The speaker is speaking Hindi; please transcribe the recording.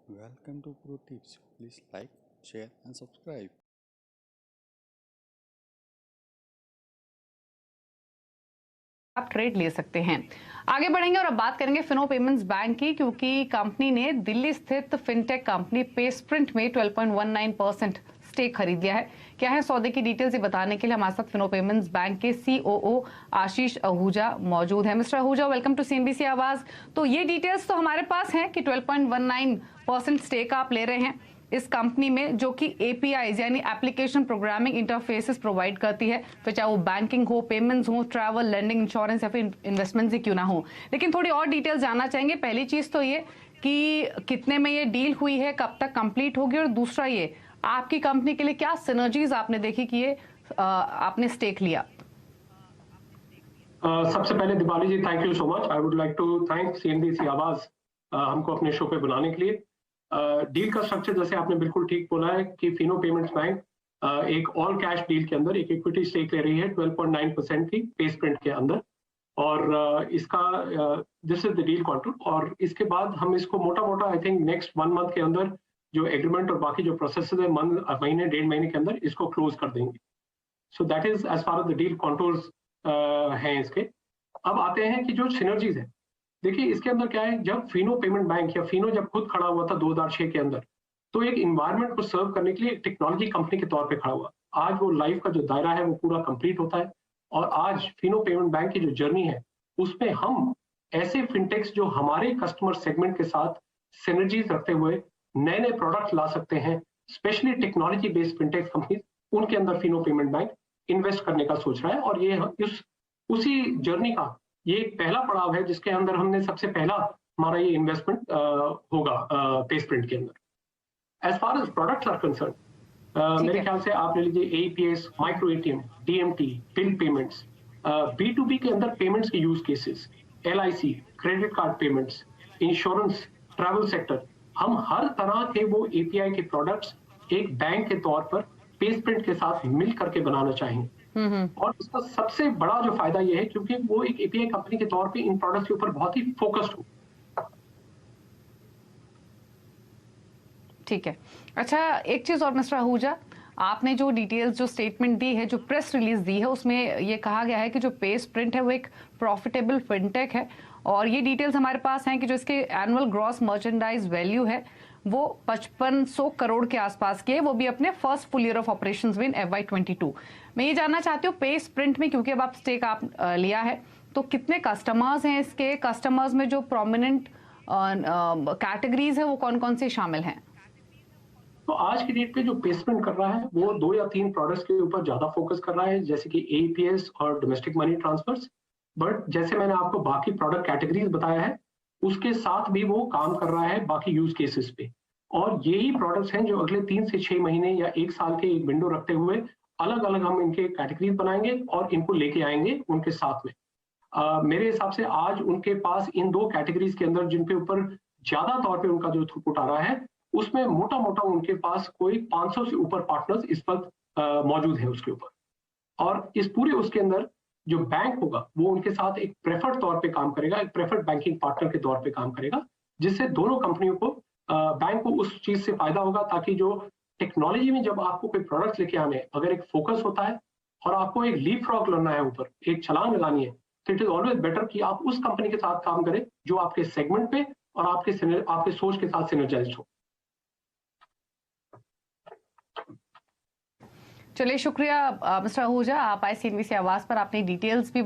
Welcome to Pro Tips. Please like, share and subscribe. आप ट्रेड ले सकते हैं। आगे बढ़ेंगे और अब बात करेंगे फिनो पेमेंट्स बैंक की, क्योंकि कंपनी ने दिल्ली स्थित फिनटेक कंपनी पेस्प्रिंट में 12.19% स्टेक खरीद लिया है। क्या है सौदे की डिटेल्स, ये बताने के लिए हमारे साथ फिनो पेमेंट्स बैंक के सीओओ आशीष आहूजा मौजूद है। Mister Ahuja, welcome to CNBC Awaaz. तो ये डिटेल्स तो हमारे पास हैं कि 12.19% स्टेक आप ले रहे हैं इस कंपनी में, जो कि एपीआईज यानी एप्लीकेशन प्रोग्रामिंग इंटरफेसेस प्रोवाइड करती है, फिर चाहे वो बैंकिंग हो, पेमेंट्स हो, ट्रैवल, लैंडिंग, इंश्योरेंस या फिर इन्वेस्टमेंट ही क्यों ना हो। लेकिन थोड़ी और डिटेल्स जानना चाहेंगे। पहली चीज तो ये कि कितने में ये डील हुई है, कब तक कंप्लीट होगी, और दूसरा ये आपकी कंपनी के लिए क्या सिनर्जीज आपने देखी कि ये आपने स्टेक लिया। सबसे पहले Deepali ji, thank you so much. I would like to thank CNBC Awaaz हमको अपने शो पे बुलाने के लिए। डील का स्ट्रक्चर जैसे आपने बिल्कुल ठीक बोला है कि फिनो पेमेंट्स बैंक एक ऑल कैश डील के अंदर एक इक्विटी स्टेक ले रही है 12.9% की पेस्प्रिंट के अंदर, और इसका this is the deal quantum. और इसके बाद हम इसको मोटा मोटा आई थिंक नेक्स्ट 1 मंथ के अंदर जो एग्रीमेंट और बाकी जो प्रोसेस है महीने 1.5 महीने के अंदर इसको क्लोज कर देंगे। So that is as far as the deal contours हैं इसके। अब आते हैं कि जो सिनर्जीज है, देखिए इसके अंदर क्या है, जब फिनो पेमेंट बैंक या फिनो जब खुद खड़ा हुआ था 2006 के अंदर, तो एक इन्वायरमेंट को सर्व करने के लिए एक टेक्नोलॉजी कंपनी के तौर पे खड़ा हुआ। आज वो लाइफ का जो दायरा है वो पूरा कंप्लीट होता है, और आज फिनो पेमेंट बैंक की जो जर्नी है उसमें हम ऐसे फिनटेक्स जो हमारे कस्टमर सेगमेंट के साथ सिनर्जीज रखते हुए नए नए प्रोडक्ट ला सकते हैं, स्पेशली टेक्नोलॉजी बेस्ड फिनटेक्स कंपनी, उनके अंदर फिनो पेमेंट बैंक इन्वेस्ट करने का सोच रहा है। और ये उसी जर्नी का ये एक पहला पड़ाव है जिसके अंदर हमने सबसे पहला हमारा ये इन्वेस्टमेंट होगा पेस्प्रिंट के अंदर। As far as products are concern, मेरे ख्याल से आप ले लीजिए AEPS, micro ATM, DMT, bill payments, B2B के अंदर पेमेंट्स के use cases, LIC, credit card payments, insurance, travel sector, हम हर तरह के वो एपीआई के प्रोडक्ट्स एक बैंक के तौर पर पेस्प्रिंट के साथ मिल करके बनाना चाहेंगे। और इसका सबसे बड़ा जो फायदा ये है क्योंकि वो एक एपीआई कंपनी के तौर पे इन प्रोडक्ट्स के ऊपर बहुत ही फोकस्ड हो। ठीक है, अच्छा एक चीज और मिस्टर आहूजा, आपने जो डिटेल्स, जो स्टेटमेंट दी है, जो प्रेस रिलीज दी है, उसमें ये कहा गया है कि जो पेस्प्रिंट है वो एक प्रॉफिटेबल फिनटेक है, और ये डिटेल्स हमारे पास हैं कि जो इसके एनुअल ग्रॉस मर्चेंडाइज वैल्यू है वो 5500 करोड़ के आसपास की है, वो भी अपने first full year of operations with FY22। मैं ये जानना चाहती हूँ पेस्प्रिंट में, क्योंकि अब आप स्टेक आप लिया है, तो कितने कस्टमर्स हैं इसके, कस्टमर्स में जो प्रोमिनेंट कैटेगरीज है वो कौन कौन से शामिल हैं? तो आज की डेट पे जो पेस्प्रिंट कर रहा है वो 2 या 3 प्रोडक्ट्स के ऊपर ज्यादा फोकस कर रहा है, जैसे कि एईपीएस और डोमेस्टिक मनी ट्रांसफर्स। बट जैसे मैंने आपको बाकी प्रोडक्ट कैटेगरीज बताया है, उसके साथ भी वो काम कर रहा है बाकी यूज केसेस पे। और यही प्रोडक्ट्स हैं जो अगले 3 से 6 महीने या 1 साल के एक विंडो रखते हुए अलग अलग हम इनके कैटेगरीज बनाएंगे और इनको लेके आएंगे उनके साथ में। मेरे हिसाब से आज उनके पास इन 2 कैटेगरीज के अंदर जिन पे ऊपर ज्यादा तौर पे उनका जो थ्रूपुट आ रहा है, उसमें मोटा मोटा उनके पास कोई 500 से ऊपर पार्टनर्स इस वक्त मौजूद है उसके ऊपर। और इस पूरे उसके अंदर जो बैंक होगा वो उनके साथ एक प्रेफर्ड तौर पे काम करेगा, एक प्रेफर्ड बैंकिंग पार्टनर के तौर पे काम करेगा, जिससे दोनों कंपनियों को बैंक को उस चीज से फायदा होगा, ताकि जो टेक्नोलॉजी में जब आपको कोई प्रोडक्ट लेके आने, अगर एक फोकस होता है और आपको एक लीप फ्रॉग करना है, ऊपर एक छलांग लगानी है, तो इट इज ऑलवेज बेटर कि आप उस कंपनी के साथ काम करें जो आपके सेगमेंट पे और आपके सोच के साथ सिनर्जाइज्ड हो। चलिए शुक्रिया मिस्टर आहूजा, आप आए सीएनबीसी आवाज पर, आपने डिटेल्स भी